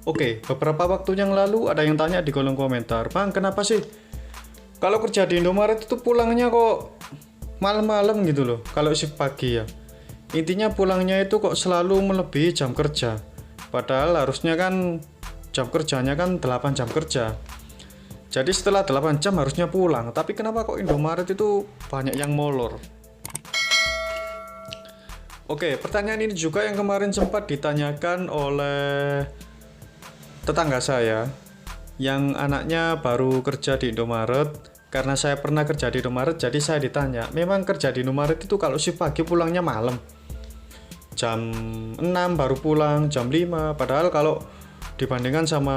Oke, beberapa waktu yang lalu ada yang tanya di kolom komentar, Bang, kenapa sih kalau kerja di Indomaret itu pulangnya kok malam-malam gitu loh, kalau shift pagi ya. Intinya pulangnya itu kok selalu melebihi jam kerja. Padahal harusnya kan jam kerjanya kan 8 jam kerja. Jadi setelah 8 jam harusnya pulang. Tapi kenapa kok Indomaret itu banyak yang molor? Oke, pertanyaan ini juga yang kemarin sempat ditanyakan oleh tetangga saya yang anaknya baru kerja di Indomaret. Karena saya pernah kerja di Indomaret, jadi saya ditanya, memang kerja di Indomaret itu kalau shift pagi pulangnya malam, jam 6 baru pulang, jam 5. Padahal kalau dibandingkan sama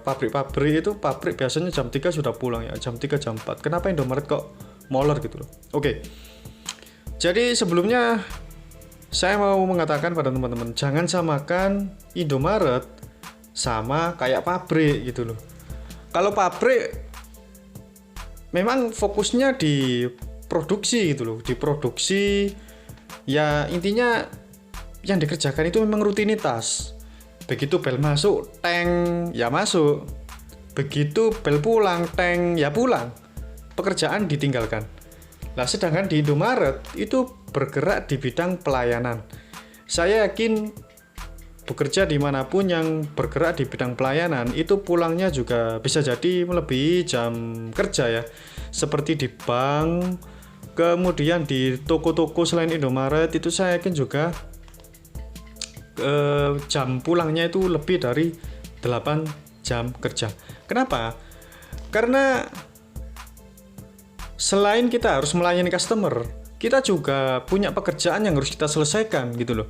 pabrik-pabrik itu, pabrik biasanya jam 3 sudah pulang ya, jam 3, jam 4. Kenapa Indomaret kok molor gitu loh. Oke, jadi sebelumnya saya mau mengatakan pada teman-teman, jangan samakan Indomaret sama kayak pabrik gitu loh. Kalau pabrik memang fokusnya di produksi gitu loh, di produksi ya, intinya yang dikerjakan itu memang rutinitas. Begitu bel masuk, tank ya masuk. Begitu bel pulang, tank ya pulang. Pekerjaan ditinggalkan. Nah, sedangkan di Indomaret itu bergerak di bidang pelayanan. Saya yakin bekerja dimanapun yang bergerak di bidang pelayanan itu pulangnya juga bisa jadi melebihi jam kerja ya, seperti di bank, kemudian di toko-toko selain Indomaret itu saya yakin juga jam pulangnya itu lebih dari 8 jam kerja. Kenapa? Karena selain kita harus melayani customer, kita juga punya pekerjaan yang harus kita selesaikan gitu loh.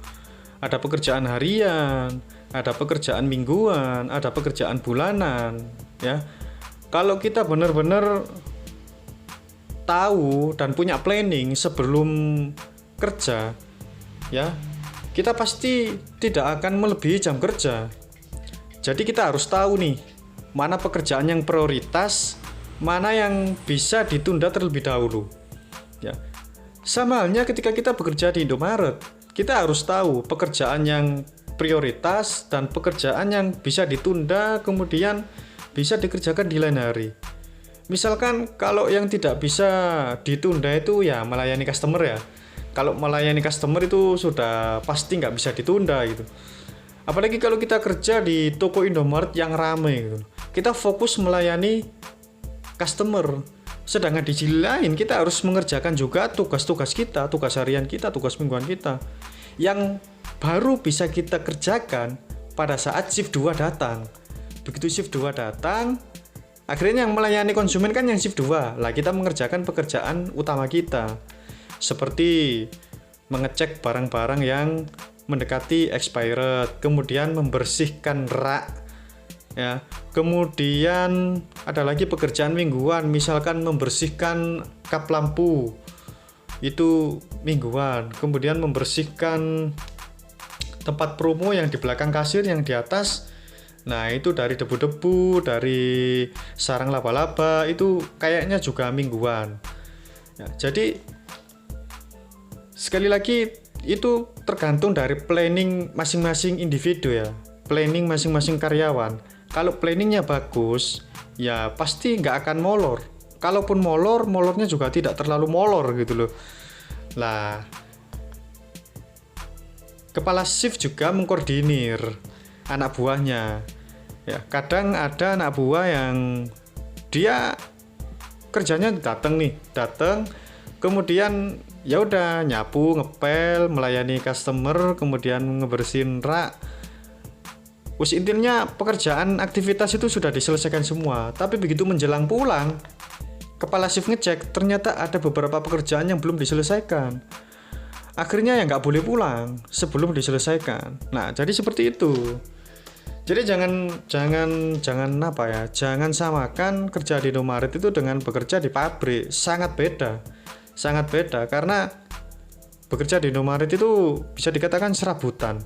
Ada pekerjaan harian, ada pekerjaan mingguan, ada pekerjaan bulanan, ya. Kalau kita benar-benar tahu dan punya planning sebelum kerja, ya, kita pasti tidak akan melebihi jam kerja. Jadi kita harus tahu nih, mana pekerjaan yang prioritas, mana yang bisa ditunda terlebih dahulu, ya. Sama halnya ketika kita bekerja di Indomaret, kita harus tahu pekerjaan yang prioritas dan pekerjaan yang bisa ditunda kemudian bisa dikerjakan di lain hari. Misalkan kalau yang tidak bisa ditunda itu ya melayani customer ya. Kalau melayani customer itu sudah pasti nggak bisa ditunda gitu. Apalagi kalau kita kerja di toko Indomaret yang ramai gitu. Kita fokus melayani customer. Sedangkan di sisi lain kita harus mengerjakan juga tugas-tugas kita, tugas harian kita, tugas mingguan kita yang baru bisa kita kerjakan pada saat shift 2 datang. Begitu shift 2 datang, akhirnya yang melayani konsumen kan yang shift 2. Lah kita mengerjakan pekerjaan utama kita. Seperti mengecek barang-barang yang mendekati expired, kemudian membersihkan rak, ya. Kemudian ada lagi pekerjaan mingguan, misalkan membersihkan kap lampu, itu mingguan. Kemudian membersihkan tempat promo yang di belakang kasir, yang di atas. Nah, itu dari debu-debu, dari sarang laba-laba, itu kayaknya juga mingguan. Ya, jadi sekali lagi itu tergantung dari planning masing-masing individu ya, planning masing-masing karyawan. Kalau planningnya bagus, ya pasti nggak akan molor. Kalaupun molor, molornya juga tidak terlalu molor gitu loh. Lah, kepala shift juga mengkoordinir anak buahnya. Ya, kadang ada anak buah yang dia kerjanya datang, kemudian ya udah nyapu, ngepel, melayani customer, kemudian ngebersihin rak. Wis intinya pekerjaan aktivitas itu sudah diselesaikan semua. Tapi begitu menjelang pulang, kepala shift ngecek ternyata ada beberapa pekerjaan yang belum diselesaikan. Akhirnya ya nggak boleh pulang sebelum diselesaikan. Nah, jadi seperti itu. Jadi jangan samakan kerja di Indomaret itu dengan bekerja di pabrik. Sangat beda karena bekerja di Indomaret itu bisa dikatakan serabutan.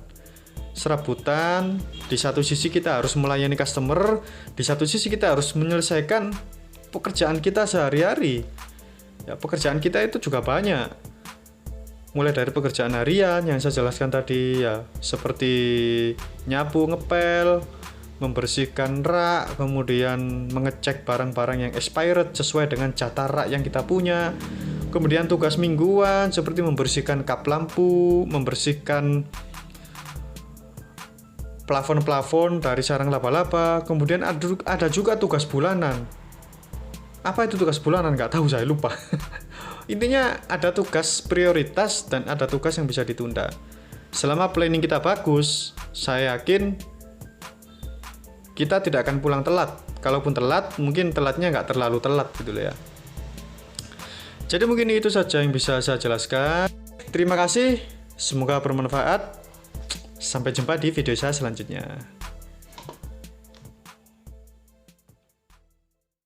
Di satu sisi kita harus melayani customer, di satu sisi kita harus menyelesaikan pekerjaan kita sehari-hari. Ya, pekerjaan kita itu juga banyak. Mulai dari pekerjaan harian yang saya jelaskan tadi ya, seperti nyapu, ngepel, membersihkan rak, kemudian mengecek barang-barang yang expired sesuai dengan jatah rak yang kita punya. Kemudian tugas mingguan seperti membersihkan kap lampu, membersihkan plafon-plafon dari sarang laba-laba. Kemudian ada juga tugas bulanan. Apa itu tugas bulanan? Nggak tahu, saya lupa. Intinya ada tugas prioritas dan ada tugas yang bisa ditunda. Selama planning kita bagus, saya yakin kita tidak akan pulang telat. Kalaupun telat, mungkin telatnya nggak terlalu telat gitu loh ya. Jadi mungkin itu saja yang bisa saya jelaskan. Terima kasih, semoga bermanfaat. Sampai jumpa di video saya selanjutnya.